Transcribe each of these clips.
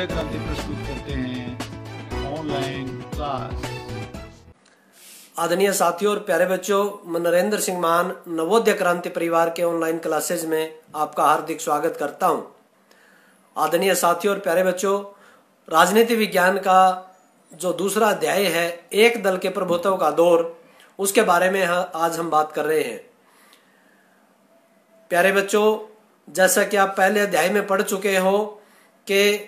नवोदय क्रांति प्रस्तुत करते हैं ऑनलाइन क्लास। आदरणीय साथियों और प्यारे बच्चों, मैं नरेंद्र सिंह मान नवोदय क्रांति परिवार के ऑनलाइन क्लासेज में आपका हार्दिक स्वागत करता हूं। आदरणीय साथियों और प्यारे बच्चों, राजनीति विज्ञान का जो दूसरा अध्याय है, एक दल के प्रभुत्व का दौर, उसके बारे में आज हम बात कर रहे हैं। प्यारे बच्चों, जैसा कि आप पहले अध्याय में पढ़ चुके हो कि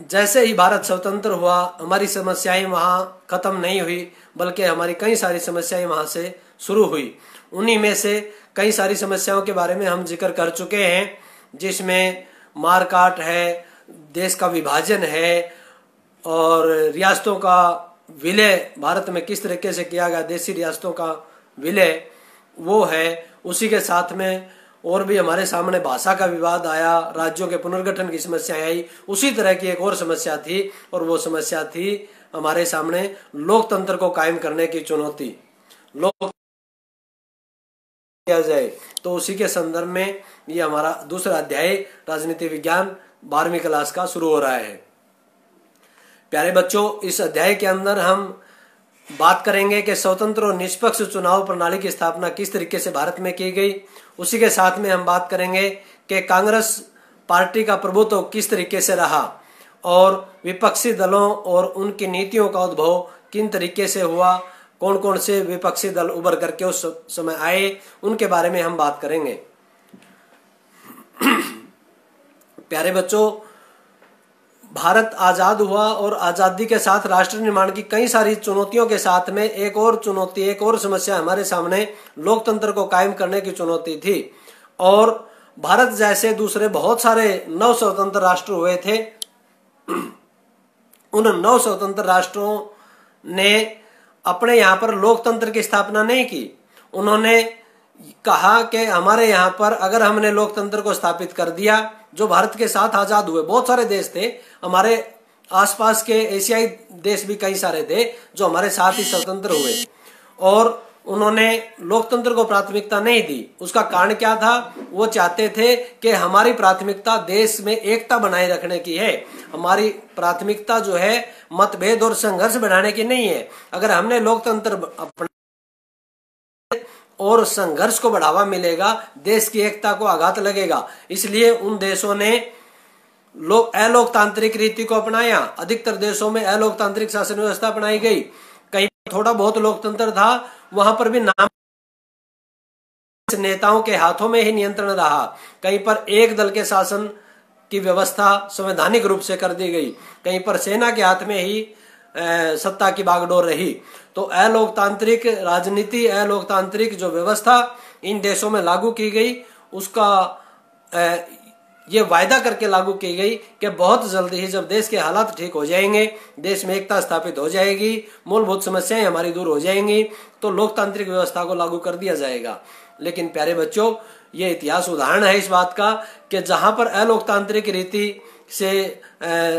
जैसे ही भारत स्वतंत्र हुआ, हमारी समस्याएं वहां खत्म नहीं हुई, बल्कि हमारी कई सारी समस्याएं वहां से शुरू हुई। उन्हीं में से कई सारी समस्याओं के बारे में हम जिक्र कर चुके हैं, जिसमें मारकाट है, देश का विभाजन है और रियासतों का विलय भारत में किस तरीके से किया गया, देशी रियासतों का विलय वो है। उसी के साथ में और भी हमारे सामने भाषा का विवाद आया, राज्यों के पुनर्गठन की समस्या आई। उसी तरह की एक और समस्या थी और वो समस्या थी हमारे सामने लोकतंत्र को कायम करने की चुनौती। लोक किया जाए तो उसी के संदर्भ में ये हमारा दूसरा अध्याय राजनीति विज्ञान 12वीं क्लास का शुरू हो रहा है। प्यारे बच्चों, इस अध्याय के अंदर हम बात करेंगे कि स्वतंत्र और निष्पक्ष चुनाव प्रणाली की स्थापना किस तरीके से भारत में की गई। उसी के साथ में हम बात करेंगे कि कांग्रेस पार्टी का प्रभुत्व किस तरीके से रहा और विपक्षी दलों और उनकी नीतियों का उद्भव किन तरीके से हुआ, कौन कौन से विपक्षी दल उभर करके उस समय आए, उनके बारे में हम बात करेंगे। प्यारे बच्चों, भारत आजाद हुआ और आजादी के साथ राष्ट्र निर्माण की कई सारी चुनौतियों के साथ में एक और चुनौती, एक और समस्या हमारे सामने लोकतंत्र को कायम करने की चुनौती थी। और भारत जैसे दूसरे बहुत सारे नव स्वतंत्र राष्ट्र हुए थे। उन नव स्वतंत्र राष्ट्रों ने अपने यहाँ पर लोकतंत्र की स्थापना नहीं की। उन्होंने कहा कि हमारे यहाँ पर अगर हमने लोकतंत्र को स्थापित कर दिया, जो भारत के साथ आजाद हुए बहुत सारे देश थे, हमारे आसपास के एशियाई देश भी कई सारे थे जो हमारे साथ ही स्वतंत्र हुए, और उन्होंने लोकतंत्र को प्राथमिकता नहीं दी। उसका कारण क्या था? वो चाहते थे कि हमारी प्राथमिकता देश में एकता बनाए रखने की है, हमारी प्राथमिकता जो है मतभेद और संघर्ष बढ़ाने की नहीं है। अगर हमने लोकतंत्र अपना और संघर्ष को बढ़ावा मिलेगा, देश की एकता को आघात लगेगा। इसलिए उन देशों ने अलोकतांत्रिक रीति को अपनाया। अधिकतर देशों में अलोकतांत्रिक शासन व्यवस्था अपनाई गई। कहीं थोड़ा बहुत लोकतंत्र था, वहां पर भी नाम नेताओं के हाथों में ही नियंत्रण रहा। कहीं पर एक दल के शासन की व्यवस्था संवैधानिक रूप से कर दी गई, कहीं पर सेना के हाथ में ही सत्ता की बागडोर रही। तो अलोकतांत्रिक राजनीति, अलोकतांत्रिक जो व्यवस्था इन देशों में लागू की गई, उसका ये वायदा करके लागू की गई कि बहुत जल्दी ही जब देश के हालात ठीक हो जाएंगे, देश में एकता स्थापित हो जाएगी, मूलभूत समस्याएं हमारी दूर हो जाएंगी, तो लोकतांत्रिक व्यवस्था को लागू कर दिया जाएगा। लेकिन प्यारे बच्चों, ये इतिहास उदाहरण है इस बात का कि जहां पर अलोकतांत्रिक रीति से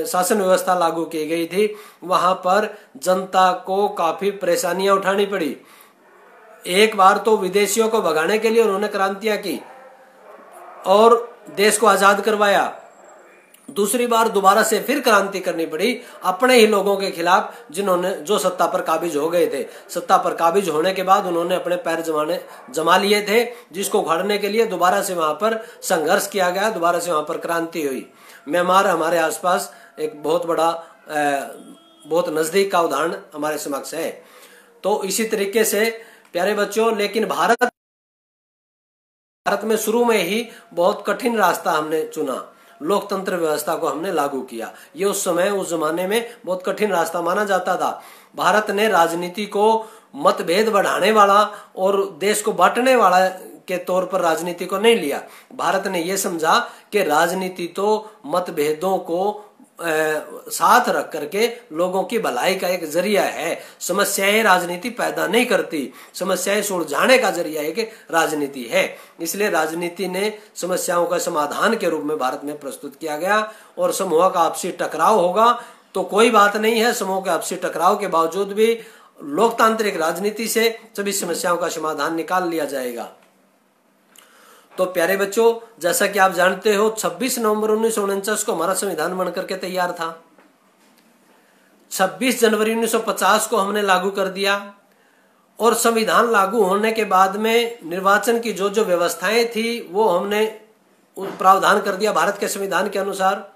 शासन व्यवस्था लागू की गई थी, वहां पर जनता को काफी परेशानियां उठानी पड़ी। एक बार तो विदेशियों को भगाने के लिए उन्होंने क्रांतियां की और देश को आजाद करवाया। दूसरी बार दोबारा से फिर क्रांति करनी पड़ी अपने ही लोगों के खिलाफ, जो सत्ता पर काबिज हो गए थे। सत्ता पर काबिज होने के बाद उन्होंने अपने पैर जमा लिए थे, जिसको उखाड़ने के लिए दोबारा से वहां पर संघर्ष किया गया, दोबारा से वहां पर क्रांति हुई। म्यांमार हमारे आसपास एक बहुत बड़ा, बहुत नजदीक का उदाहरण हमारे समक्ष है। तो इसी तरीके से प्यारे बच्चों, लेकिन भारत में शुरू में ही बहुत कठिन रास्ता हमने चुना, लोकतंत्र व्यवस्था को हमने लागू किया। ये उस समय, उस जमाने में बहुत कठिन रास्ता माना जाता था। भारत ने राजनीति को मतभेद बढ़ाने वाला और देश को बांटने वाला के तौर पर राजनीति को नहीं लिया। भारत ने यह समझा कि राजनीति तो मतभेदों को साथ रख करके लोगों की भलाई का एक जरिया है। समस्याएं राजनीति पैदा नहीं करती, समस्याएं सुलझाने का जरिया है कि राजनीति है। इसलिए राजनीति ने समस्याओं का समाधान के रूप में भारत में प्रस्तुत किया गया। और समूह का आपसी टकराव होगा तो कोई बात नहीं है, समूह के आपसी टकराव के बावजूद भी लोकतांत्रिक राजनीति से सभी समस्याओं का समाधान निकाल लिया जाएगा। तो प्यारे बच्चों, जैसा कि आप जानते हो 26 नवंबर 1949 को हमारा संविधान बनकर के तैयार था। 26 जनवरी 1950 को हमने लागू कर दिया और संविधान लागू होने के बाद में निर्वाचन की जो जो व्यवस्थाएं थी वो हमने प्रावधान कर दिया भारत के संविधान के अनुसार।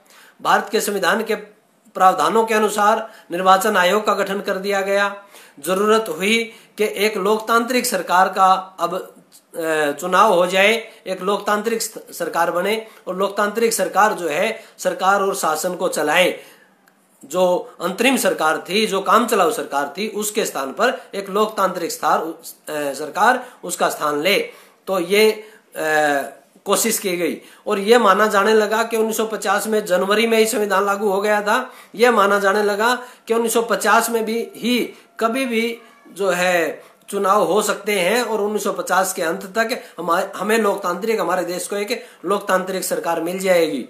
भारत के संविधान के प्रावधानों के अनुसार निर्वाचन आयोग का गठन कर दिया गया। जरूरत हुई कि एक लोकतांत्रिक सरकार का अब चुनाव हो जाए, एक लोकतांत्रिक सरकार बने और लोकतांत्रिक सरकार जो है सरकार और शासन को चलाए। जो अंतरिम सरकार थी, जो काम चलाऊ सरकार थी, उसके स्थान पर एक लोकतांत्रिक सरकार उसका स्थान ले। तो ये कोशिश की गई और यह माना जाने लगा कि 1950 में जनवरी में ही संविधान लागू हो गया था। यह माना जाने लगा कि 1950 में भी ही कभी भी जो है चुनाव हो सकते हैं और 1950 के अंत तक हमें लोकतांत्रिक, हमारे देश को एक लोकतांत्रिक सरकार मिल जाएगी।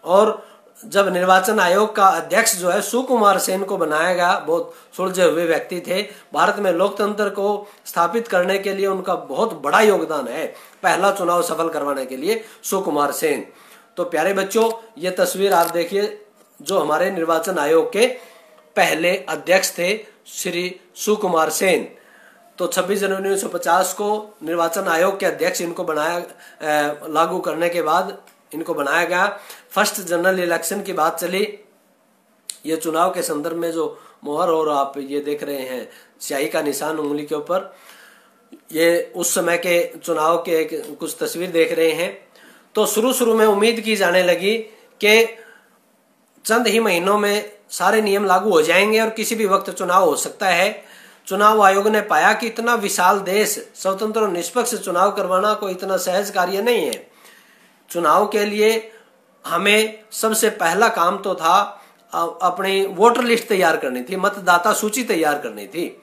और जब निर्वाचन आयोग का अध्यक्ष जो है सुकुमार सेन को बनाया गया, बहुत सुलझे हुए व्यक्ति थे। भारत में लोकतंत्र को स्थापित करने के लिए उनका बहुत बड़ा योगदान है। पहला चुनाव सफल करवाने के लिए सुकुमार सेन। तो प्यारे बच्चों, ये तस्वीर आप देखिए, जो हमारे निर्वाचन आयोग के पहले अध्यक्ष थे श्री सुकुमार सेन। तो 26 जनवरी 1950 को निर्वाचन आयोग के अध्यक्ष इनको लागू करने के बाद इनको बनाया गया। फर्स्ट जनरल इलेक्शन की बात चली। ये चुनाव के संदर्भ में जो मोहर और आप ये देख रहे हैं स्याही का निशान उंगली के ऊपर, ये उस समय के चुनाव के कुछ तस्वीर देख रहे हैं। तो शुरू में उम्मीद की जाने लगी कि चंद ही महीनों में सारे नियम लागू हो जाएंगे और किसी भी वक्त चुनाव हो सकता है। चुनाव आयोग ने पाया कि इतना विशाल देश, स्वतंत्र और निष्पक्ष चुनाव करवाना कोई इतना सहज कार्य नहीं है। चुनाव के लिए हमें सबसे पहला काम तो था अपनी वोटर लिस्ट तैयार करनी थी, मतदाता सूची तैयार करनी थी।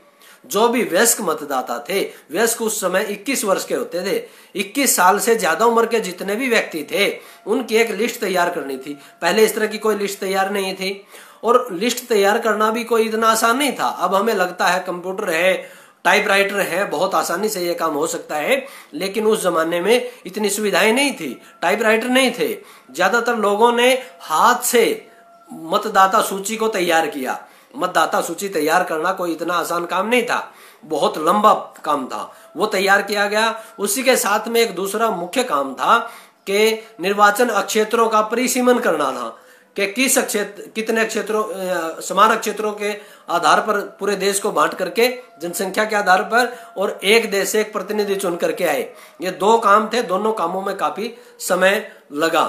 जो भी वयस्क मतदाता थे, वयस्क उस समय 21 वर्ष के होते थे, 21 साल से ज्यादा उम्र के जितने भी व्यक्ति थे उनकी एक लिस्ट तैयार करनी थी। पहले इस तरह की कोई लिस्ट तैयार नहीं थी और लिस्ट तैयार करना भी कोई इतना आसान नहीं था। अब हमें लगता है कंप्यूटर है, टाइपराइटर है, बहुत आसानी से ये काम हो सकता है, लेकिन उस जमाने में इतनी सुविधाएं नहीं थी, टाइपराइटर नहीं थे। ज्यादातर लोगों ने हाथ से मतदाता सूची को तैयार किया। मतदाता सूची तैयार करना कोई इतना आसान काम नहीं था, बहुत लंबा काम था, वो तैयार किया गया। उसी के साथ में एक दूसरा मुख्य काम था कि निर्वाचन क्षेत्रों का परिसीमन करना था कि कितने क्षेत्रों, समान क्षेत्रों के आधार पर पूरे देश को बांट करके जनसंख्या के आधार पर और एक देश से एक प्रतिनिधि चुन करके आए। ये दो काम थे, दोनों कामों में काफी समय लगा।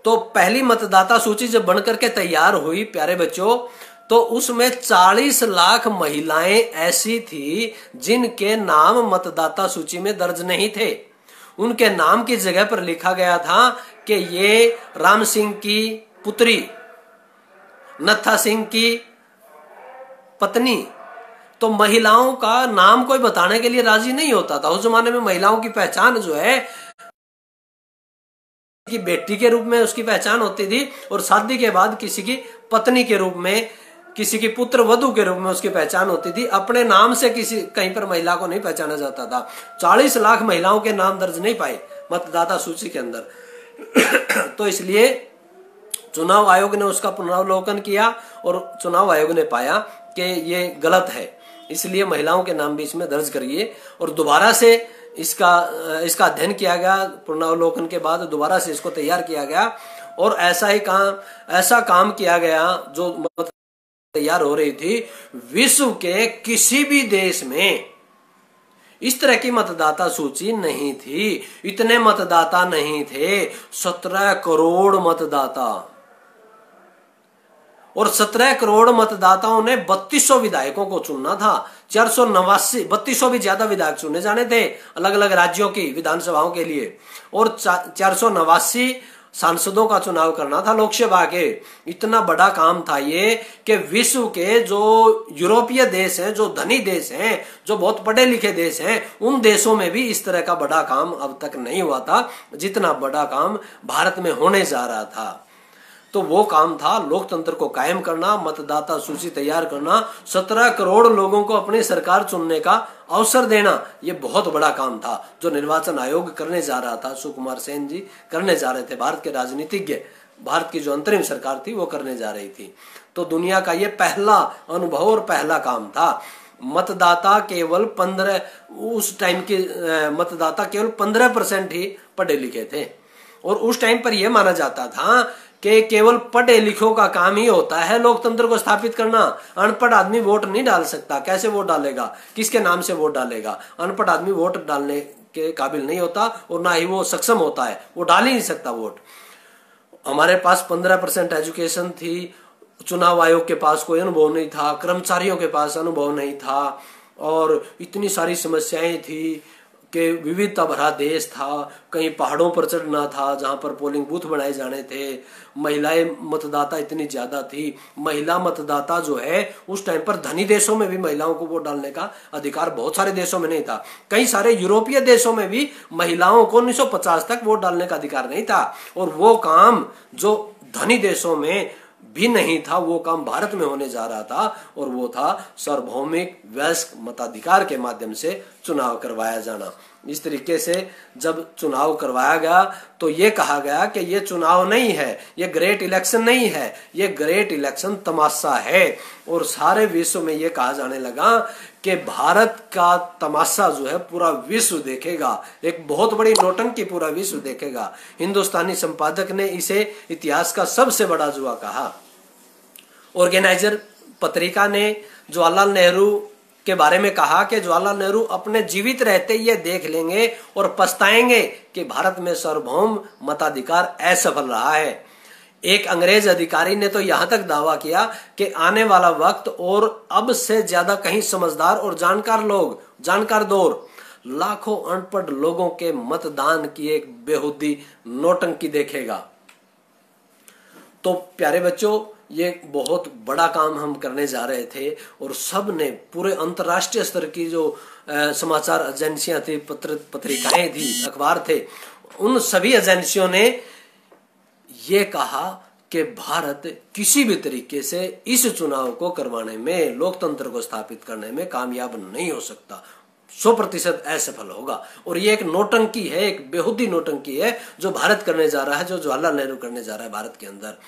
तो पहली मतदाता सूची जब बनकर के तैयार हुई प्यारे बच्चों, तो उसमें 40 लाख महिलाएं ऐसी थी जिनके नाम मतदाता सूची में दर्ज नहीं थे। उनके नाम की जगह पर लिखा गया था कि ये राम सिंह की पुत्री, नत्था सिंह की पत्नी। तो महिलाओं का नाम कोई बताने के लिए राजी नहीं होता था। उस जमाने में महिलाओं की पहचान जो है की बेटी के रूप में उसकी पहचान होती थी और शादी के बाद किसी की पत्नी के रूप में, किसी की पुत्र वधू के रूप में उसकी पहचान होती थी। अपने नाम से किसी कहीं पर महिला को नहीं पहचाना जाता था। 40 लाख महिलाओं के नाम दर्ज नहीं पाए मतदाता सूची के अंदर। तो इसलिए चुनाव आयोग ने उसका पुनरावलोकन किया और चुनाव आयोग ने पाया कि ये गलत है, इसलिए महिलाओं के नाम भी इसमें दर्ज करिए। और दोबारा से इसका अध्ययन किया गया। पुनरावलोकन के बाद दोबारा से इसको तैयार किया गया और ऐसा काम किया गया जो तैयार हो रही थी। विश्व के किसी भी देश में इस तरह की मतदाता सूची नहीं थी, इतने मतदाता नहीं थे। 17 करोड़ मतदाता, और 17 करोड़ मतदाताओं ने 3200 विधायकों को चुनना था। 489, 3200 भी ज्यादा विधायक चुने जाने थे अलग अलग राज्यों की विधानसभाओं के लिए, और 489 सांसदों का चुनाव करना था लोकसभा के। इतना बड़ा काम था ये कि विश्व के जो यूरोपीय देश हैं, जो धनी देश हैं, जो बहुत पढ़े लिखे देश हैं, उन देशों में भी इस तरह का बड़ा काम अब तक नहीं हुआ था जितना बड़ा काम भारत में होने जा रहा था। तो वो काम था लोकतंत्र को कायम करना, मतदाता सूची तैयार करना, 17 करोड़ लोगों को अपनी सरकार चुनने का अवसर देना। ये बहुत बड़ा काम था जो निर्वाचन आयोग करने जा रहा था, सुकुमार सेन जी करने जा रहे थे, भारत के राजनीतिज्ञ, भारत की जो अंतरिम सरकार थी वो करने जा रही थी। तो दुनिया का ये पहला अनुभव और पहला काम था। मतदाता केवल 15, उस टाइम के मतदाता केवल 15% ही पढ़े लिखे थे, और उस टाइम पर यह माना जाता था कि केवल पढ़े लिखों का काम ही होता है लोकतंत्र को स्थापित करना। अनपढ़ आदमी वोट नहीं डाल सकता, कैसे वोट डालेगा, किसके नाम से वोट डालेगा? अनपढ़ आदमी वोट डालने के काबिल नहीं होता और ना ही वो सक्षम होता है, वो डाल ही नहीं सकता वोट। हमारे पास 15% एजुकेशन थी, चुनाव आयोग के पास कोई अनुभव नहीं था, कर्मचारियों के पास अनुभव नहीं था, और इतनी सारी समस्याएं थी कि विविधता भरा देश था। कहीं पहाड़ों पर चढ़ना था जहां पर पोलिंग बूथ बनाए जाने थे, महिलाएं मतदाता इतनी ज्यादा थी। महिला मतदाता जो है उस टाइम पर धनी देशों में भी महिलाओं को वोट डालने का अधिकार बहुत सारे देशों में नहीं था। कई सारे यूरोपीय देशों में भी महिलाओं को 1950 तक वोट डालने का अधिकार नहीं था, और वो काम जो धनी देशों में भी नहीं था वो काम भारत में होने जा रहा था, और वो था सार्वभौमिक वयस्क मताधिकार के माध्यम से चुनाव करवाया जाना। इस तरीके से जब चुनाव करवाया गया तो ये कहा गया कि ये चुनाव नहीं है, ये ग्रेट इलेक्शन नहीं है, ये ग्रेट इलेक्शन तमाशा है। और सारे विश्व में ये कहा जाने लगा कि भारत का तमाशा जो है पूरा विश्व देखेगा, एक बहुत बड़ी नौटंकी पूरा विश्व देखेगा। हिंदुस्तानी संपादक ने इसे इतिहास का सबसे बड़ा जुआ कहा। ऑर्गेनाइजर पत्रिका ने जवाहरलाल नेहरू के बारे में कहा कि जवाहरलाल नेहरू अपने जीवित रहते ये देख लेंगे और पछताएंगे कि भारत में सार्वभौम मताधिकार असफल रहा है। एक अंग्रेज अधिकारी ने तो यहां तक दावा किया कि आने वाला वक्त और अब से ज्यादा कहीं समझदार और जानकार दौर लाखों अनपढ़ लोगों के मतदान की एक बेहुदी नौटंकी देखेगा। तो प्यारे बच्चों, ये बहुत बड़ा काम हम करने जा रहे थे, और सब ने पूरे अंतर्राष्ट्रीय स्तर की जो समाचार एजेंसियां थी, पत्रिकाएं थी, अखबार थे, उन सभी एजेंसियों ने ये कहा कि भारत किसी भी तरीके से इस चुनाव को करवाने में, लोकतंत्र को स्थापित करने में कामयाब नहीं हो सकता, 100% असफल होगा। और ये एक नौटंकी है, एक बेहुदी नौटंकी है जो भारत करने जा रहा है, जो जवाहरलाल नेहरू करने जा रहा है भारत के अंदर।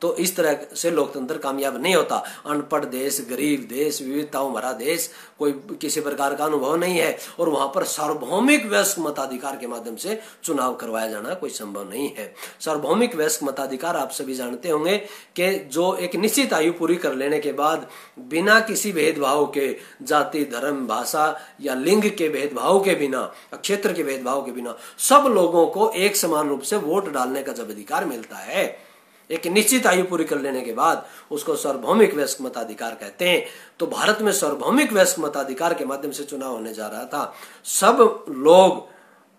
तो इस तरह से लोकतंत्र कामयाब नहीं होता। अनपढ़ देश, गरीब देश, विविधताओं भरा देश, कोई किसी प्रकार का अनुभव नहीं है, और वहां पर सार्वभौमिक वयस्क मताधिकार के माध्यम से चुनाव करवाया जाना कोई संभव नहीं है। सार्वभौमिक वयस्क मताधिकार आप सभी जानते होंगे कि जो एक निश्चित आयु पूरी कर लेने के बाद बिना किसी भेदभाव के, जाति, धर्म, भाषा या लिंग के भेदभाव के बिना, क्षेत्र के भेदभाव के बिना, सब लोगों को एक समान रूप से वोट डालने का जब अधिकार मिलता है, एक निश्चित आयु पूरी कर लेने के बाद, उसको सार्वभौमिक वयस्क मताधिकार कहते हैं। तो भारत में सार्वभौमिक वयस्क मताधिकार के माध्यम से चुनाव होने जा रहा था। सब लोग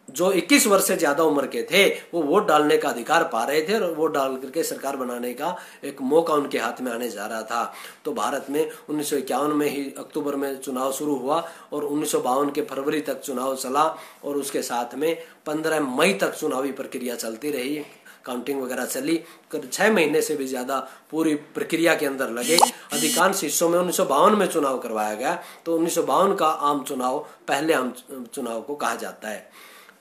जो 21 वर्ष से ज्यादा उम्र के थे वो वोट डालने का अधिकार पा रहे थे, और वोट डाल करके सरकार बनाने का एक मौका उनके हाथ में आने जा रहा था। तो भारत में 1951 में ही अक्टूबर में चुनाव शुरू हुआ, और 1952 के फरवरी तक चुनाव चला, और उसके साथ में 15 मई तक चुनावी प्रक्रिया चलती रही, काउंटिंग वगैरह चली। 6 महीने से भी ज्यादा पूरी प्रक्रिया के अंदर लगे। अधिकांश हिस्सों में 1952 में चुनाव करवाया गया। तो 1952 का आम चुनाव पहले आम चुनाव को कहा जाता है।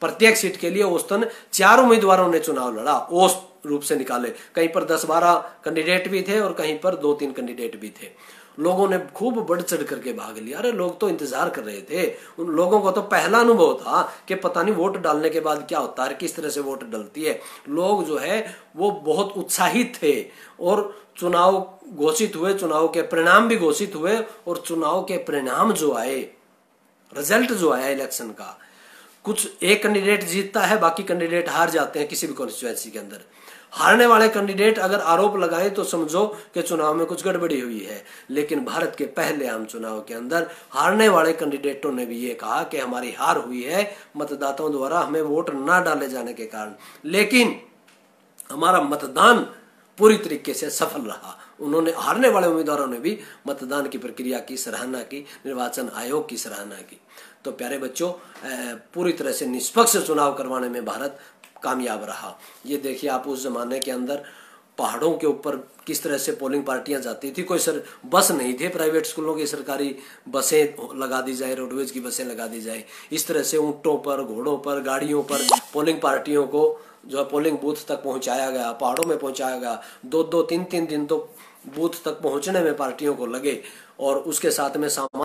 प्रत्येक सीट के लिए औसतन 4 उम्मीदवारों ने चुनाव लड़ा, औसत रूप से निकाले। कहीं पर 10-12 कैंडिडेट भी थे और कहीं पर 2-3 कैंडिडेट भी थे। लोगों ने खूब बढ़ चढ़ करके भाग लिया। अरे लोग तो इंतजार कर रहे थे, उन लोगों को तो पहला अनुभव था कि पता नहीं वोट डालने के बाद क्या होता है, किस तरह से वोट डलती है। लोग जो है वो बहुत उत्साहित थे, और चुनाव घोषित हुए, चुनाव के परिणाम भी घोषित हुए, और चुनाव के परिणाम जो आए, रिजल्ट जो आया इलेक्शन का, कुछ एक कैंडिडेट जीतता है, बाकी कैंडिडेट हार जाते हैं किसी भी कॉन्स्टिट्यूएंसी के अंदर। हारने वाले कैंडिडेट अगर आरोप लगाए तो समझो कि चुनाव में कुछ गड़बड़ी हुई है। लेकिन भारत के पहले आम चुनाव के अंदर हारने वाले कैंडिडेटों ने भी ये कहा कि हमारी हार हुई है मतदाताओं द्वारा हमें वोट ना डाले जाने के कारण, लेकिन हमारा मतदान पूरी तरीके से सफल रहा। उन्होंने, हारने वाले उम्मीदवारों ने भी मतदान की प्रक्रिया की सराहना की, निर्वाचन आयोग की सराहना की। तो प्यारे बच्चों, पूरी तरह से निष्पक्ष चुनाव करवाने में भारत कामयाब रहा। ये देखिए आप, उस जमाने के अंदर पहाड़ों के ऊपर किस तरह से पोलिंग पार्टियां जाती थी, कोई बस नहीं थे, प्राइवेट स्कूलों की सरकारी बसें लगा दी जाए, रोडवेज की बसें लगा दी जाए, इस तरह से ऊंटों पर, घोड़ों पर, गाड़ियों पर पोलिंग पार्टियों को जो है पोलिंग बूथ तक पहुंचाया गया, पहाड़ों में पहुंचाया गया। 2-2, 3-3 दिन तो बूथ तक पहुंचने में पार्टियों को लगे। और उसके साथ में सामान,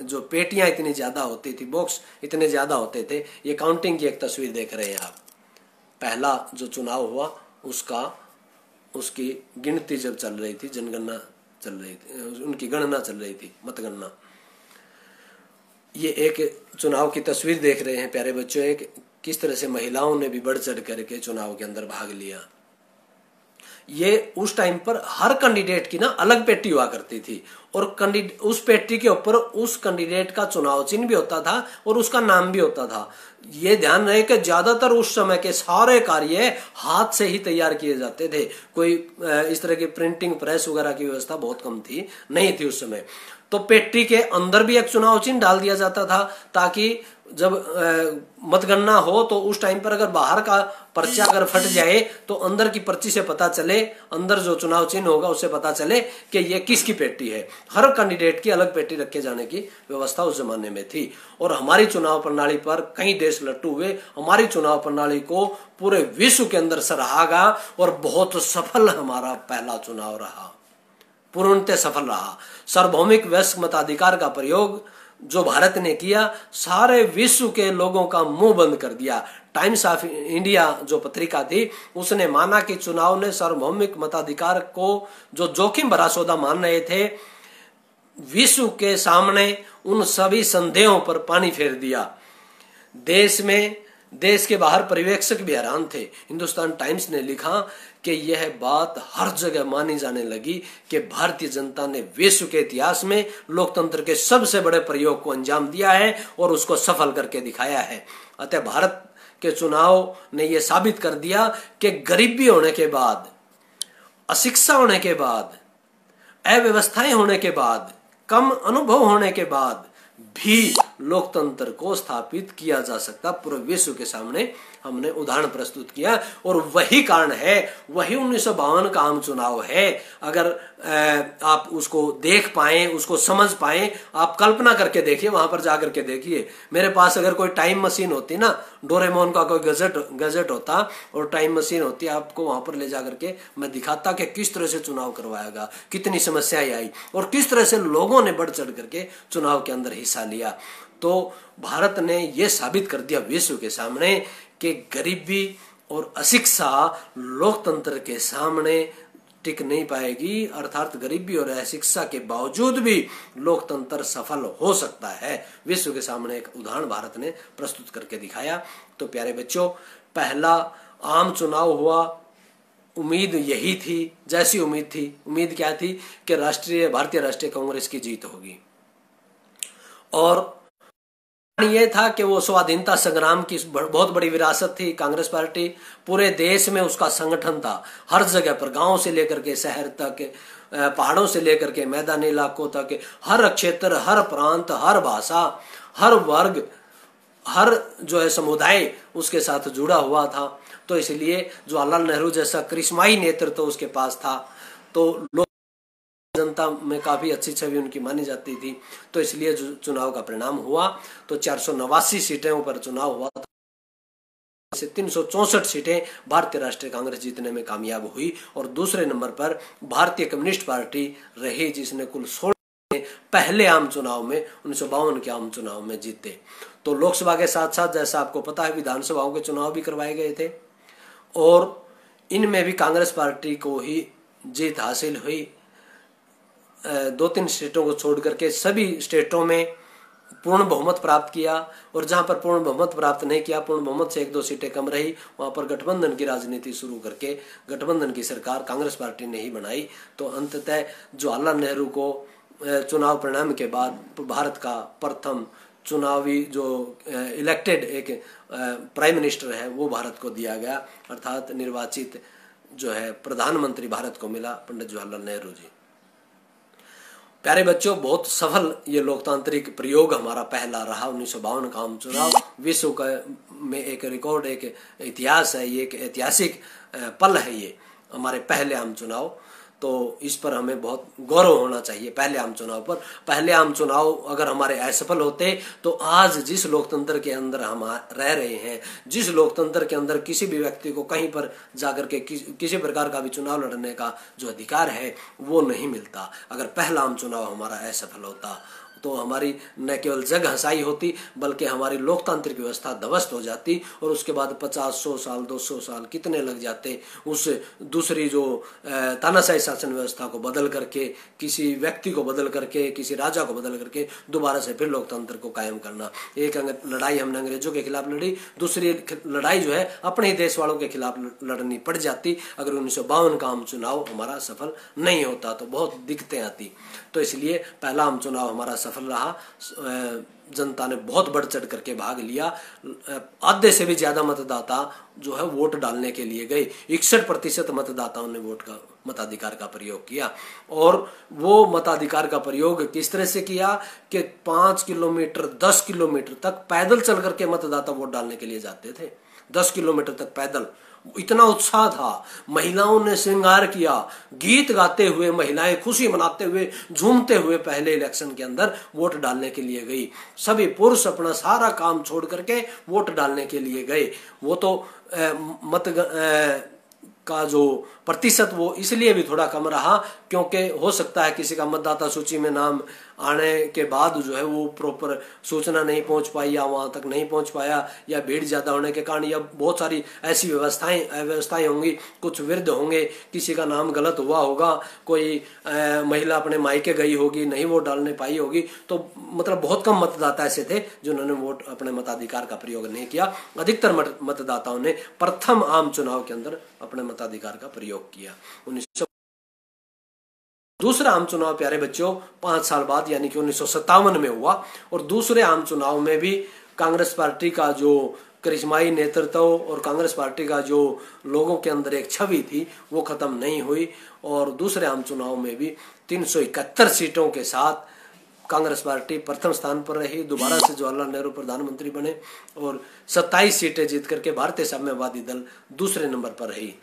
जो पेटियां इतनी ज्यादा होती थी, बॉक्स इतने ज्यादा होते थे। ये काउंटिंग की एक तस्वीर देख रहे हैं आप। पहला जो चुनाव हुआ उसकी गिनती जब चल रही थी, जनगणना चल रही थी, उनकी गणना चल रही थी, मतगणना। ये एक चुनाव की तस्वीर देख रहे हैं प्यारे बच्चों, एक किस तरह से महिलाओं ने भी बढ़ चढ़ करके चुनाव के अंदर भाग लिया। ये उस टाइम पर हर कैंडिडेट की ना अलग पेटी हुआ करती थी, और उस पेटी के ऊपर उस कैंडिडेट का चुनाव चिन्ह भी होता था और उसका नाम भी होता था। ये ध्यान रहे कि ज्यादातर उस समय के सारे कार्य हाथ से ही तैयार किए जाते थे। कोई इस तरह की प्रिंटिंग प्रेस वगैरह की व्यवस्था बहुत कम थी, नहीं थी उस समय। तो पेटी के अंदर भी एक चुनाव चिन्ह डाल दिया जाता था, ताकि जब मतगणना हो तो उस टाइम पर अगर बाहर का पर्चा अगर फट जाए तो अंदर की पर्ची से पता चले, अंदर जो चुनाव चिन्ह होगा उससे पता चले कि ये किसकी पेटी है। हर कैंडिडेट की अलग पेटी रखे जाने की व्यवस्था उस जमाने में थी। और हमारी चुनाव प्रणाली पर कई देश लट्टू हुए। हमारी चुनाव प्रणाली को पूरे विश्व के अंदर सराहा गया और बहुत सफल हमारा पहला चुनाव रहा, पूर्णतः सफल रहा। सार्वभौमिक वयस्क मताधिकार का प्रयोग जो भारत ने किया, सारे विश्व के लोगों का मुंह बंद कर दिया। टाइम्स ऑफ इंडिया जो पत्रिका थी, उसने माना कि चुनाव ने सार्वभौमिक मताधिकार को जो जोखिम भरा सौदा मान रहे थे, विश्व के सामने उन सभी संदेहों पर पानी फेर दिया। देश के बाहर पर्यवेक्षक भी हैरान थे। हिंदुस्तान टाइम्स ने लिखा कि यह बात हर जगह मानी जाने लगी कि भारतीय जनता ने विश्व के इतिहास में लोकतंत्र के सबसे बड़े प्रयोग को अंजाम दिया है और उसको सफल करके दिखाया है। अतः भारत के चुनाव ने यह साबित कर दिया कि गरीबी होने के बाद, अशिक्षा होने के बाद, अव्यवस्थाएं होने के बाद, कम अनुभव होने के बाद भी लोकतंत्र को स्थापित किया जा सकता। पूरे विश्व के सामने हमने उदाहरण प्रस्तुत किया, और वही कारण है, वही 1952 का आम चुनाव है। अगर आप उसको देख पाए, उसको समझ पाए, आप कल्पना करके देखिए, वहां पर जाकर के देखिए। मेरे पास अगर कोई टाइम मशीन होती ना, डोरेमोन का कोई गजेट होता और टाइम मशीन होती, आपको वहां पर ले जाकर के मैं दिखाता कि किस तरह से चुनाव करवाया गया, कितनी समस्याएं आई और किस तरह से लोगों ने बढ़ चढ़ करके चुनाव के अंदर हिस्सा लिया। तो भारत ने यह साबित कर दिया विश्व के सामने कि गरीबी और अशिक्षा लोकतंत्र के सामने टिक नहीं पाएगी। अर्थात गरीबी और अशिक्षा के बावजूद भी लोकतंत्र सफल हो सकता है। विश्व के सामने एक उदाहरण भारत ने प्रस्तुत करके दिखाया। तो प्यारे बच्चों, पहला आम चुनाव हुआ, उम्मीद यही थी, जैसी उम्मीद थी। उम्मीद क्या थी कि भारतीय राष्ट्रीय कांग्रेस की जीत होगी, और ये था कि वो स्वाधीनता संग्राम की बहुत बड़ी विरासत थी। कांग्रेस पार्टी पूरे देश में उसका संगठन था, हर जगह पर, गांव से लेकर के शहर तक, पहाड़ों से लेकर के मैदानी इलाकों तक, हर क्षेत्र, हर प्रांत, हर भाषा, हर वर्ग, हर जो है समुदाय उसके साथ जुड़ा हुआ था। तो इसलिए जवाहरलाल नेहरू जैसा करिश्माई नेतृत्व उसके पास था, तो लोग जनता में काफी अच्छी छवि उनकी मानी जाती थी। तो इसलिए जो चुनाव का परिणाम हुआ, तो 489 सीटों पर चुनाव हुआ था, से 364 सीटें भारतीय राष्ट्रीय कांग्रेस जीतने में कामयाब हुई, और दूसरे नंबर पर भारतीय कम्युनिस्ट पार्टी रही, जिसने कुल 16 पहले आम चुनाव में 1952 के आम चुनाव में जीते। तो लोकसभा के साथ साथ, जैसा आपको पता है, विधानसभाओं के चुनाव भी करवाए गए थे, और इनमें भी कांग्रेस पार्टी को ही जीत हासिल हुई। 2-3 स्टेटों को छोड़ करके सभी स्टेटों में पूर्ण बहुमत प्राप्त किया, और जहां पर पूर्ण बहुमत प्राप्त नहीं किया, पूर्ण बहुमत से 1-2 सीटें कम रही, वहां पर गठबंधन की राजनीति शुरू करके गठबंधन की सरकार कांग्रेस पार्टी ने ही बनाई। तो अंततः जवाहरलाल नेहरू को चुनाव परिणाम के बाद भारत का प्रथम चुनावी जो इलेक्टेड एक प्राइम मिनिस्टर है वो भारत को दिया गया, अर्थात निर्वाचित जो है प्रधानमंत्री भारत को मिला, पंडित जवाहरलाल नेहरू जी। प्यारे बच्चों, बहुत सफल ये लोकतांत्रिक प्रयोग हमारा पहला रहा 1952 का आम चुनाव। विश्व का में एक रिकॉर्ड, एक इतिहास है, ये एक ऐतिहासिक पल है ये हमारे पहले आम चुनाव। तो इस पर हमें बहुत गौरव होना चाहिए पहले आम चुनाव पर। पहले आम चुनाव अगर हमारे असफल होते तो आज जिस लोकतंत्र के अंदर हम रह रहे हैं, जिस लोकतंत्र के अंदर किसी भी व्यक्ति को कहीं पर जाकर के किसी प्रकार का भी चुनाव लड़ने का जो अधिकार है वो नहीं मिलता। अगर पहला आम चुनाव हमारा असफल होता तो हमारी न केवल जग हंसाई होती बल्कि हमारी लोकतांत्रिक व्यवस्था ध्वस्त हो जाती, और उसके बाद 50-100 साल 200 साल कितने लग जाते उस दूसरी जो तानाशाही शासन व्यवस्था को बदल करके, किसी व्यक्ति को बदल करके, किसी राजा को बदल करके दोबारा से फिर लोकतंत्र को कायम करना। एक लड़ाई हमने अंग्रेजों के खिलाफ लड़ी, दूसरी लड़ाई जो है अपने ही देश वालों के खिलाफ लड़नी पड़ जाती अगर 1952 का आम चुनाव हमारा सफल नहीं होता तो बहुत दिक्कतें आती। तो इसलिए पहला आम चुनाव हमारा सफल रहा। जनता ने बहुत बढ़ चढ़ करके भाग लिया। आधे से भी ज्यादा मतदाता जो है वोट डालने के लिए गए। 61% मतदाताओं ने मताधिकार का प्रयोग किया। और वो मताधिकार का प्रयोग किस तरह से किया कि 5 किलोमीटर 10 किलोमीटर तक पैदल चल करके मतदाता वोट डालने के लिए जाते थे। 10 किलोमीटर तक पैदल, इतना उत्साह था। महिलाओं ने श्रृंगार किया, गीत गाते हुए महिलाएं खुशी मनाते हुए, झूमते हुए पहले इलेक्शन के अंदर वोट डालने के लिए गई। सभी पुरुष अपना सारा काम छोड़ करके वोट डालने के लिए गए। वो तो का जो प्रतिशत वो इसलिए भी थोड़ा कम रहा क्योंकि हो सकता है किसी का मतदाता सूची में नाम आने के बाद जो है वो प्रॉपर सूचना नहीं पहुंच पाई या वहां तक नहीं पहुंच पाया, या भीड़ ज्यादा होने के कारण, या बहुत सारी ऐसी व्यवस्थाएं होंगी, कुछ वृद्ध होंगे, किसी का नाम गलत हुआ होगा, कोई महिला अपने मायके गई होगी, नहीं वोट डालने पाई होगी। तो मतलब बहुत कम मतदाता ऐसे थे जिन्होंने वोट अपने मताधिकार का प्रयोग नहीं किया। अधिकतर मतदाताओं ने प्रथम आम चुनाव के अंदर अपने मताधिकार का प्रयोग किया। दूसरा आम चुनाव प्यारे बच्चों 5 साल बाद यानी कि 1957 में हुआ, और दूसरे आम चुनाव में भी कांग्रेस पार्टी का जो करिश्माई नेतृत्व और कांग्रेस पार्टी का जो लोगों के अंदर एक छवि थी वो खत्म नहीं हुई, और दूसरे आम चुनाव में भी 371 सीटों के साथ कांग्रेस पार्टी प्रथम स्थान पर रही। दोबारा से जवाहरलाल नेहरू प्रधानमंत्री बने और 27 सीटें जीत करके भारतीय साम्यवादी दल दूसरे नंबर पर रही।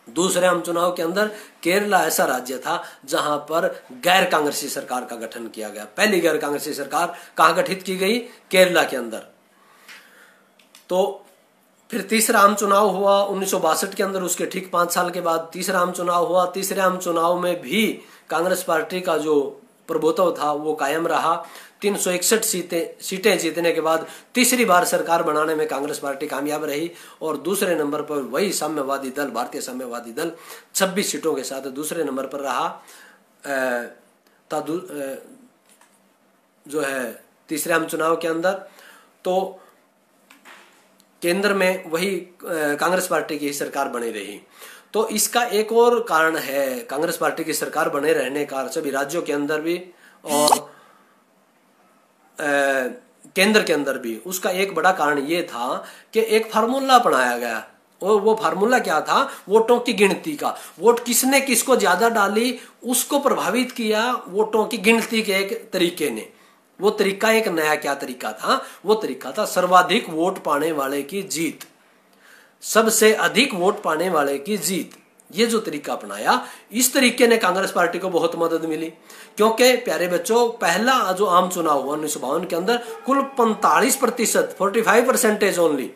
दूसरे आम चुनाव के अंदर केरला ऐसा राज्य था जहां पर गैर कांग्रेसी सरकार का गठन किया गया। पहली गैर कांग्रेसी सरकार कहां गठित की गई? केरला के अंदर। तो फिर तीसरा आम चुनाव हुआ 1962 के अंदर, उसके ठीक 5 साल के बाद तीसरा आम चुनाव हुआ। तीसरे आम चुनाव में भी कांग्रेस पार्टी का जो प्रभुत्व था वो कायम रहा। 361 सीटें जीतने के बाद तीसरी बार सरकार बनाने में कांग्रेस पार्टी कामयाब रही, और दूसरे नंबर पर वही साम्यवादी दल, भारतीय साम्यवादी दल 26 सीटों के साथ दूसरे नंबर पर रहा। जो है तीसरे आम चुनाव के अंदर तो केंद्र में वही कांग्रेस पार्टी की सरकार बनी रही। तो इसका एक और कारण है कांग्रेस पार्टी की सरकार बने रहने का सभी राज्यों के अंदर भी और केंद्र के अंदर भी। उसका एक बड़ा कारण ये था कि एक फार्मूला अपनाया गया, और वो फार्मूला क्या था? वोटों की गिनती का। वोट किसने किसको ज्यादा डाली उसको प्रभावित किया वोटों की गिनती के एक तरीके ने। वो तरीका एक नया क्या तरीका था? वो तरीका था सर्वाधिक वोट पाने वाले की जीत, सबसे अधिक वोट पाने वाले की जीत। ये जो तरीका अपनाया, इस तरीके ने कांग्रेस पार्टी को बहुत मदद मिली, क्योंकि प्यारे बच्चों पहला जो आम चुनाव हुआ 1952 के अंदर कुल 45%, 45% ओनली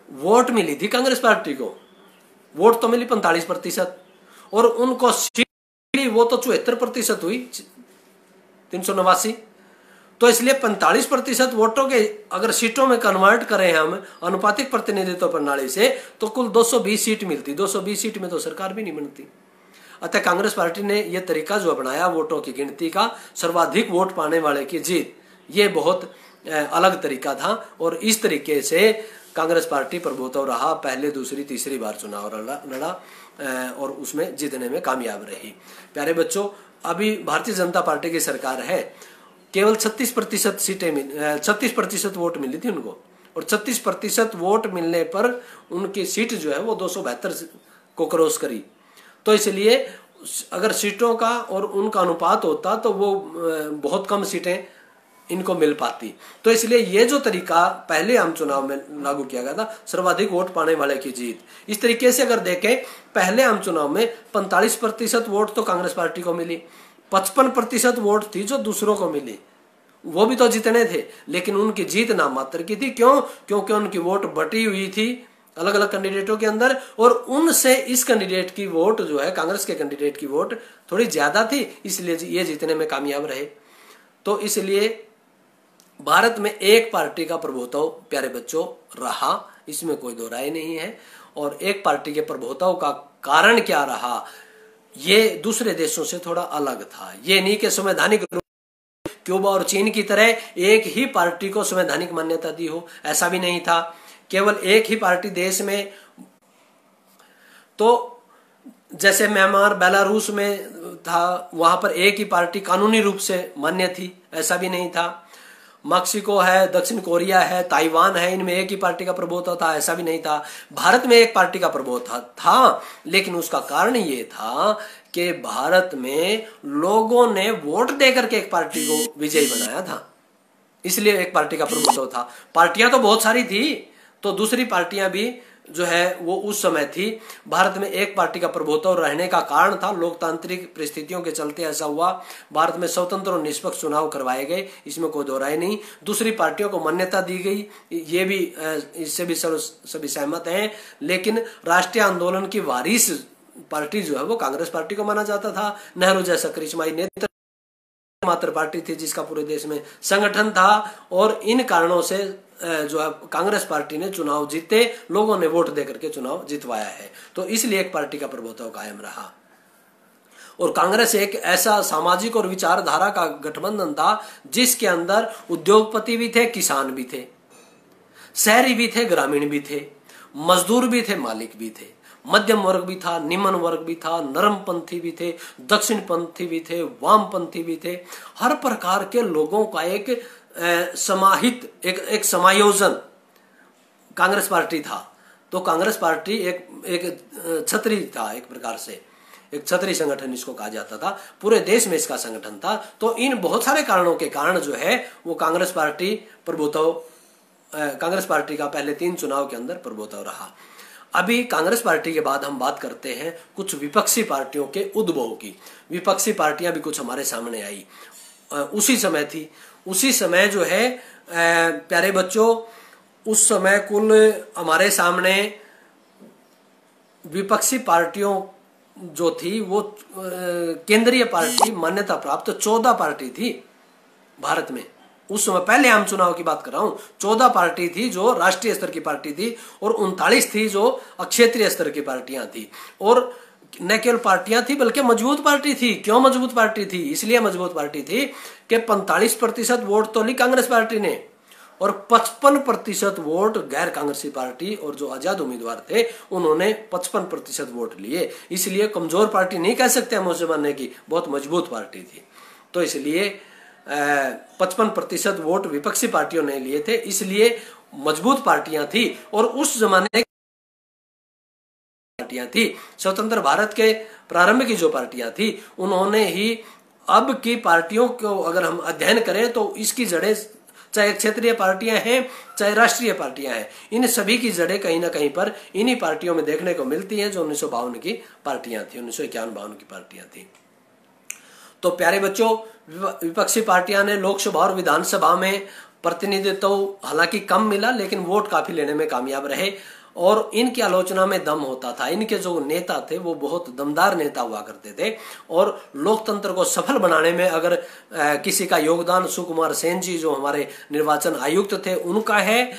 वोट मिली थी कांग्रेस पार्टी को। वोट तो मिली 45%, और उनको सीट वो तो 74% हुई, 389। तो इसलिए 45% वोटों के अगर सीटों में कन्वर्ट करें हम अनुपातिक प्रतिनिधित्व प्रणाली से, तो कुल 220 सीट मिलती। 220 सीट में तो सरकार भी नहीं बनती। अतः कांग्रेस पार्टी ने यह तरीका जो अपनाया वोटों की गिनती का, सर्वाधिक वोट पाने वाले की जीत, ये बहुत अलग तरीका था, और इस तरीके से कांग्रेस पार्टी प्रभुत्व रहा। पहले दूसरी तीसरी बार चुनाव लड़ा और उसमें जीतने में कामयाब रही। प्यारे बच्चों, अभी भारतीय जनता पार्टी की सरकार है, केवल 36% सीटें 36% वोट मिली थी उनको, और 36% वोट मिलने पर उनकी सीट जो है वो 272 को क्रॉस करी। तो इसलिए अगर सीटों का और उनका अनुपात होता तो वो बहुत कम सीटें इनको मिल पाती। तो इसलिए ये जो तरीका पहले आम चुनाव में लागू किया गया था, सर्वाधिक वोट पाने वाले की जीत, इस तरीके से अगर देखें पहले आम चुनाव में 45% वोट तो कांग्रेस पार्टी को मिली, 55% वोट थी जो दूसरों को मिली, वो भी तो जितने थे, लेकिन उनकी जीत नाम मात्र की थी। क्यों? क्योंकि उनकी वोट बटी हुई थी अलग अलग कैंडिडेटों के अंदर, और उनसे इस कैंडिडेट की वोट जो है, कांग्रेस के कैंडिडेट की वोट थोड़ी ज्यादा थी, इसलिए ये जीतने में कामयाब रहे। तो इसलिए भारत में एक पार्टी का प्रभुत्व प्यारे बच्चों रहा, इसमें कोई दो राय नहीं है। और एक पार्टी के प्रभुत्व का कारण क्या रहा, ये दूसरे देशों से थोड़ा अलग था। ये नहीं कि संवैधानिक रूप क्यूबा और चीन की तरह एक ही पार्टी को संवैधानिक मान्यता दी हो, ऐसा भी नहीं था। केवल एक ही पार्टी देश में, तो जैसे म्यांमार बेलारूस में था, वहां पर एक ही पार्टी कानूनी रूप से मान्य थी, ऐसा भी नहीं था। मैक्सिको है, दक्षिण कोरिया है, ताइवान है, इनमें एक ही पार्टी का प्रभुत्व था, ऐसा भी नहीं था। भारत में एक पार्टी का प्रभुत्व था, लेकिन उसका कारण ये था कि भारत में लोगों ने वोट देकर के एक पार्टी को विजयी बनाया था, इसलिए एक पार्टी का प्रभुत्व था। पार्टियां तो बहुत सारी थी, तो दूसरी पार्टियां भी जो है वो उस समय थी। भारत में एक पार्टी का प्रभुत्व रहने का कारण था लोकतांत्रिक परिस्थितियों के चलते ऐसा हुआ। भारत में स्वतंत्र और निष्पक्ष चुनाव करवाए गए, इसमें कोई दो राय नहीं। दूसरी पार्टियों को मान्यता दी गई, ये भी इससे भी सभी सहमत हैं। लेकिन राष्ट्रीय आंदोलन की वारिस पार्टी जो है वो कांग्रेस पार्टी को माना जाता था। नेहरू जैसा करिश्माई नेता मात्र पार्टी थी जिसका पूरे देश में संगठन था, और इन कारणों से जो है कांग्रेस पार्टी ने चुनाव जीते, लोगों ने वोट देकर के चुनाव जितवाया है। तो इसलिए एक पार्टी का प्रभुत्व कायम रहा। और कांग्रेस एक ऐसा सामाजिक और विचारधारा का गठबंधन था जिसके अंदर उद्योगपति भी थे, किसान भी थे, शहरी भी थे, ग्रामीण भी थे, मजदूर भी थे, मालिक भी थे, मध्यम वर्ग भी था, निम्न वर्ग भी था, नरमपंथी भी थे, दक्षिणपंथी भी थे, वामपंथी भी थे। हर प्रकार के लोगों का एक समाहित एक समायोजन कांग्रेस पार्टी था। तो कांग्रेस पार्टी एक छतरी था, एक प्रकार से एक छतरी संगठन इसको कहा जाता था, पूरे देश में इसका संगठन था। तो इन बहुत सारे कारणों के कारण जो है वो कांग्रेस पार्टी का पहले 3 चुनाव के अंदर प्रभुत्व रहा। अभी कांग्रेस पार्टी के बाद हम बात करते हैं कुछ विपक्षी पार्टियों के उद्भव की। विपक्षी पार्टियां भी कुछ हमारे सामने आई, उसी समय थी। उसी समय जो है प्यारे बच्चों, उस समय कुल हमारे सामने विपक्षी पार्टियों जो थी वो केंद्रीय पार्टी मान्यता प्राप्त 14 पार्टी थी भारत में। उस समय पहले आम चुनाव की बात कर रहा हूं, 14 पार्टी थी जो राष्ट्रीय स्तर की पार्टी थी, और 39 थी जो क्षेत्रीय स्तर की पार्टियां थी। और न केवल पार्टियां थी बल्कि मजबूत पार्टी थी। क्यों मजबूत पार्टी थी? इसलिए मजबूत पार्टी थी कि 45% वोट तो ली कांग्रेस पार्टी ने, और 55% वोट गैर कांग्रेसी पार्टी और जो आजाद उम्मीदवार थे उन्होंने 55% वोट लिए। इसलिए कमजोर पार्टी नहीं कह सकते हम उस जमाने की, बहुत मजबूत पार्टी थी। तो इसलिए 55% वोट विपक्षी पार्टियों ने लिए थे, इसलिए मजबूत पार्टियां थी। और उस जमाने पार्टियां थी, स्वतंत्र भारत के प्रारंभ की जो पार्टियां थी, उन्होंने ही अब की पार्टियों को अगर हम अध्ययन करें तो इसकी जड़ें, चाहे क्षेत्रीय पार्टियां हैं चाहे राष्ट्रीय पार्टियां हैं, इन सभी की जड़ें कहीं ना कहीं पर इन्हीं पार्टियों में देखने को मिलती हैं जो 1952 की पार्टियां थी, 1951-52 की पार्टियां थी। तो प्यारे बच्चों, विपक्षी पार्टियां ने लोकसभा और विधानसभा में प्रतिनिधित्व हालांकि कम मिला, लेकिन वोट काफी लेने में कामयाब रहे। और इनकी आलोचना में दम होता था। इनके जो नेता थे वो बहुत दमदार नेता हुआ करते थे, और लोकतंत्र को सफल बनाने में अगर किसी का योगदान सुकुमार सेन जी जो हमारे निर्वाचन आयुक्त थे उनका है,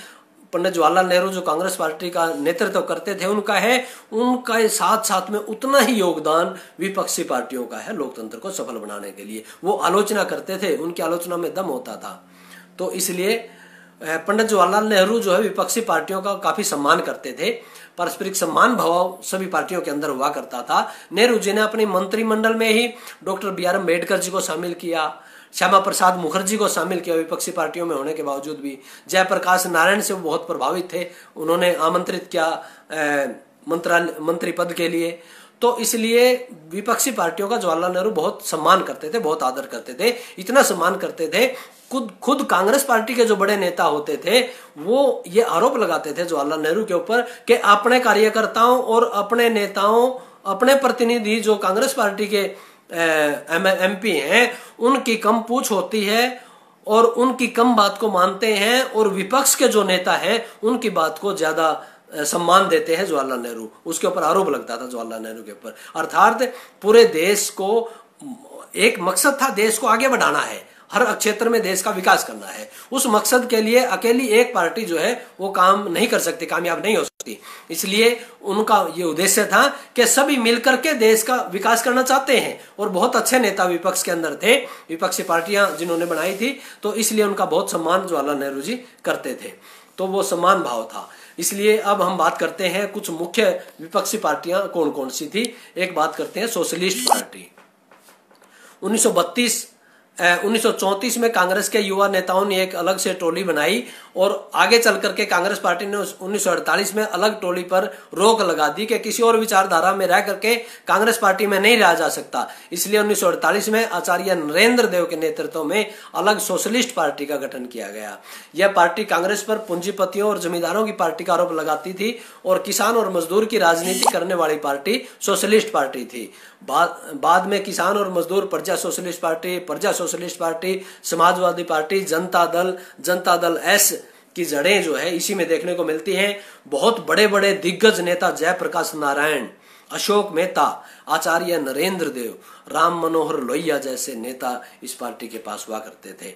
पंडित जवाहरलाल नेहरू जो कांग्रेस पार्टी का नेतृत्व करते थे उनका है, उनका साथ साथ में उतना ही योगदान विपक्षी पार्टियों का है लोकतंत्र को सफल बनाने के लिए। वो आलोचना करते थे, उनकी आलोचना में दम होता था। तो इसलिए पंडित जवाहरलाल नेहरू जो है विपक्षी पार्टियों का काफी सम्मान करते थे। पारस्परिक सम्मान भाव सभी पार्टियों के अंदर हुआ करता था। नेहरू जी ने अपनी मंत्रिमंडल में ही डॉक्टर बी.आर. अम्बेडकर जी को शामिल किया, श्यामा प्रसाद मुखर्जी को शामिल किया विपक्षी पार्टियों में होने के बावजूद भी। जयप्रकाश नारायण से वो बहुत प्रभावित थे, उन्होंने आमंत्रित किया मंत्री पद के लिए। तो इसलिए विपक्षी पार्टियों का जवाहरलाल नेहरू बहुत सम्मान करते थे, बहुत आदर करते थे। इतना सम्मान करते थे खुद कांग्रेस पार्टी के जो बड़े नेता होते थे वो ये आरोप लगाते थे जवाहरलाल नेहरू के ऊपर कि अपने कार्यकर्ताओं और अपने नेताओं, अपने प्रतिनिधि जो कांग्रेस पार्टी के MP हैं उनकी कम पूछ होती है और उनकी कम बात को मानते हैं, और विपक्ष के जो नेता हैं उनकी बात को ज्यादा सम्मान देते हैं जवाहरलाल नेहरू। उसके ऊपर आरोप लगता था जवाहरलाल नेहरू के ऊपर। अर्थात पूरे देश को एक मकसद था, देश को आगे बढ़ाना है, हर क्षेत्र में देश का विकास करना है। उस मकसद के लिए अकेली एक पार्टी जो है वो काम नहीं कर सकती, कामयाब नहीं हो सकती। इसलिए उनका ये उद्देश्य था कि सभी मिलकर के देश का विकास करना चाहते हैं, और बहुत अच्छे नेता विपक्ष के अंदर थे, विपक्षी पार्टियां जिन्होंने बनाई थी, तो इसलिए उनका बहुत सम्मान जवाहरलाल नेहरू जी करते थे। तो वो सम्मान भाव था। इसलिए अब हम बात करते हैं कुछ मुख्य विपक्षी पार्टियां कौन कौन सी थी। एक बात करते हैं सोशलिस्ट पार्टी। 1934 में कांग्रेस के युवा नेताओं ने एक अलग से टोली बनाई, और आगे चल करके कांग्रेस पार्टी ने 1948 में अलग टोली पर रोक लगा दी कि किसी और विचारधारा में रह करके कांग्रेस पार्टी में नहीं रहा जा सकता। इसलिए 1948 में आचार्य नरेंद्र देव के नेतृत्व में अलग सोशलिस्ट पार्टी का गठन किया गया। यह पार्टी कांग्रेस पर पूंजीपतियों और जमींदारों की पार्टी का आरोप लगाती थी, और किसान और मजदूर की राजनीति करने वाली पार्टी सोशलिस्ट पार्टी थी। बाद में किसान और मजदूर प्रजा socialist party, Samajwadi party, Janata Dal S की जड़ें जो है इसी में देखने को मिलती हैं। बहुत बड़े बड़े दिग्गज नेता जयप्रकाश नारायण, अशोक मेहता, आचार्य नरेंद्र देव, राम मनोहर लोहिया जैसे नेता इस पार्टी के पास हुआ करते थे।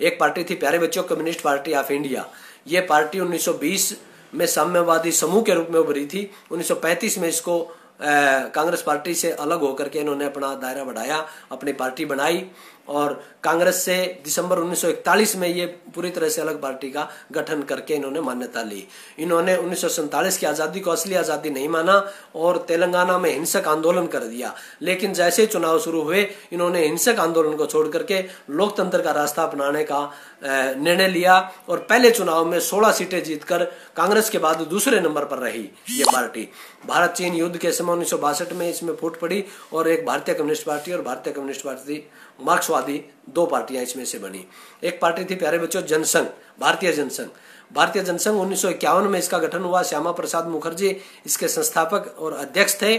एक पार्टी थी प्यारे बच्चों कम्युनिस्ट पार्टी ऑफ इंडिया। ये पार्टी 1920 में साम्यवादी समूह के रूप में उभरी थी। 1935 में इसको कांग्रेस पार्टी से अलग होकर के इन्होंने अपना दायरा बढ़ाया, अपनी पार्टी बनाई, और कांग्रेस से दिसंबर 1941 में ये पूरी तरह से अलग पार्टी का गठन करके इन्होंने मान्यता ली। इन्होंने 1947 की आज़ादी को असली आज़ादी नहीं माना और तेलंगाना में हिंसक आंदोलन कर दिया। लेकिन जैसे ही चुनाव शुरू हुए इन्होंने हिंसक आंदोलन को छोड़ करके लोकतंत्र का रास्ता अपनाने का निर्णय लिया, और पहले चुनाव में 16 सीटें जीतकर कांग्रेस के बाद दूसरे नंबर पर रही ये पार्टी। भारत चीन युद्ध के समय 1962 में इसमें फूट पड़ी, और एक भारतीय कम्युनिस्ट पार्टी और भारतीय कम्युनिस्ट पार्टी मार्क्सवादी, दो पार्टियां इसमें से बनी। एक पार्टी थी प्यारे बच्चों जनसंघ, भारतीय जनसंघ 1951 में इसका गठन हुआ। श्यामा प्रसाद मुखर्जी इसके संस्थापक और अध्यक्ष थे।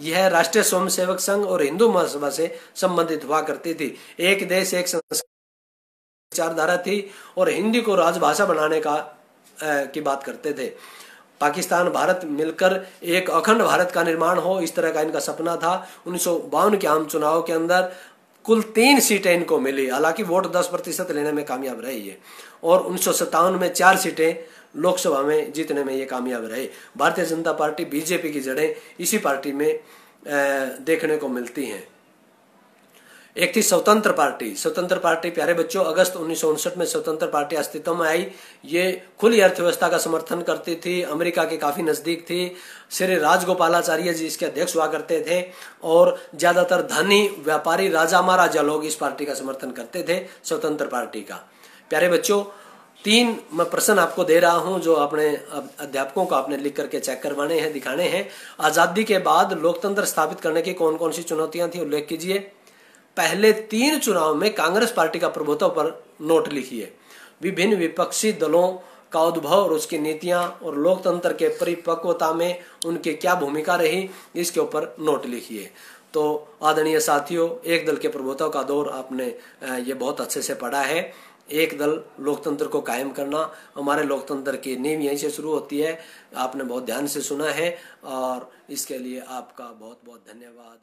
यह राष्ट्रीय स्वयंसेवक संघ और हिंदू महासभा से संबंधित हुआ करती थी। एक देश एक विचारधारा थी, और हिंदी को राजभाषा बनाने की बात करते थे। पाकिस्तान भारत मिलकर एक अखंड भारत का निर्माण हो, इस तरह का इनका सपना था। 1952 के आम चुनाव के अंदर कुल 3 सीटें इनको मिली, हालांकि वोट 10% लेने में कामयाब रहे ये, और 1957 में 4 सीटें लोकसभा में जीतने में ये कामयाब रहे। भारतीय जनता पार्टी बीजेपी की जड़ें इसी पार्टी में देखने को मिलती हैं। एक थी स्वतंत्र पार्टी प्यारे बच्चों अगस्त 1959 में स्वतंत्र पार्टी अस्तित्व में आई। ये खुली अर्थव्यवस्था का समर्थन करती थी, अमेरिका के काफी नजदीक थी। श्री राजगोपालाचार्य जी इसके अध्यक्ष हुआ करते थे, और ज्यादातर धनी व्यापारी राजा महाराजा लोग इस पार्टी का समर्थन करते थे, स्वतंत्र पार्टी का। प्यारे बच्चों 3 मैं प्रश्न आपको दे रहा हूं जो अपने अध्यापकों को आपने लिख करके चेक करवाने हैं, दिखाने हैं। आजादी के बाद लोकतंत्र स्थापित करने की कौन कौन सी चुनौतियां थी, उल्लेख कीजिए। पहले 3 चुनाव में कांग्रेस पार्टी का प्रभुत्व पर नोट लिखिए। विभिन्न विपक्षी दलों का उद्भव और उसकी नीतियां और लोकतंत्र के परिपक्वता में उनकी क्या भूमिका रही, इसके ऊपर नोट लिखिए। तो आदरणीय साथियों, एक दल के प्रभुत्व का दौर आपने ये बहुत अच्छे से पढ़ा है। एक दल लोकतंत्र को कायम करना, हमारे लोकतंत्र की नींव यहीं से शुरू होती है। आपने बहुत ध्यान से सुना है, और इसके लिए आपका बहुत बहुत धन्यवाद।